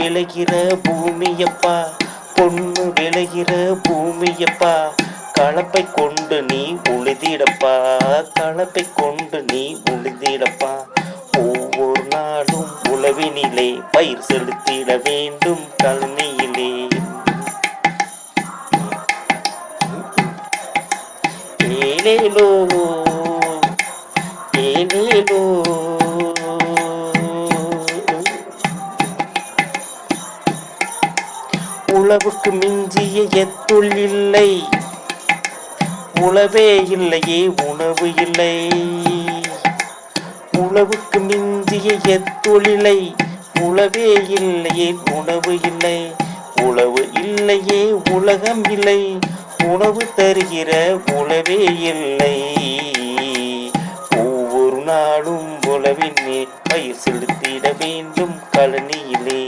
விளைகிற பூமியப்பா, பொண்ணு விளைகிற பூமியப்பா, கலப்பை கொண்டு நீ உழுதிடப்பா, கலப்பை கொண்டு நீ உழுதிடப்பா. ஒவ்வொரு நாளும் உழவினிலே பயிர் செலுத்திட வேண்டும் கழனியிலே. ஏலேலோ ஏலேலோ, உழவுக்கு மிஞ்சிய எத்துள் இல்லை, உழவே இல்லையே உணவு இல்லை. உழவுக்கு மிஞ்சிய எத்தொழிலை, உழவே இல்லையே உணவு இல்லை. உழவு இல்லையே உலகம் இல்லை, உணவு தருகிற உழவே இல்லை. ஒவ்வொரு நாளும் உழவினே பயிர் செலுத்திட வேண்டும் கழனியிலே.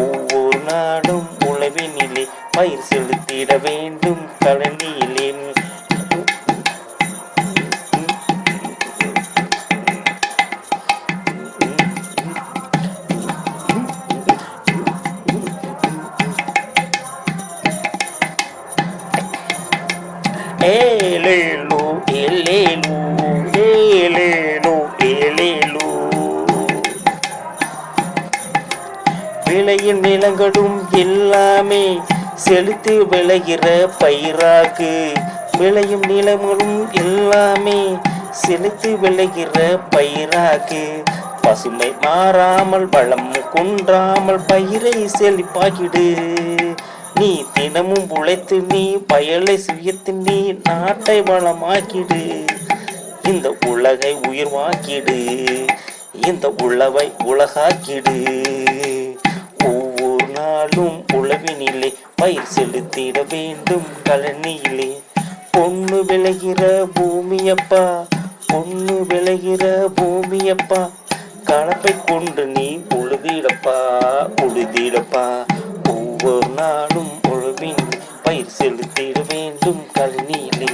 ஒவ்வொரு நாளும் உழவினிலே பயிர் செலுத்திட வேண்டும் கழனியிலே. ஏலேலோ ஏலேலோ ஏலேலோ ஏலேலோ, விளையும் நிலங்களும் எல்லாமே செலுத்தி விளைகிற பயிராகு. விளையும் நிலங்களும் எல்லாமே செலுத்தி விளைகிற பயிராகு. பசுமை மாறாமல் வளம் குன்றாமல் பயிரை செழிப்பாகிடு. நீ தினமும் உழைத்து நீ பயலை சுயத்து நீ நாட்டை வளமாக்கிடு. இந்த உலகை உயிர்வாக்கிடு, இந்த உழவை உலகாக்கிடு. ஒவ்வொரு நாளும் உழவினிலே பயிர் செலுத்திட வேண்டும் கழனியிலே. பொண்ணு விளைகிற பூமியப்பா, பொண்ணு விளைகிற பூமியப்பா, கலப்பை கொண்டு நீ உழுதிடப்பா, உழுதிடப்பா. ஒவ்வொரு நாளும் உழவின் பயிர் செலுத்திட வேண்டும் கழனியிலே.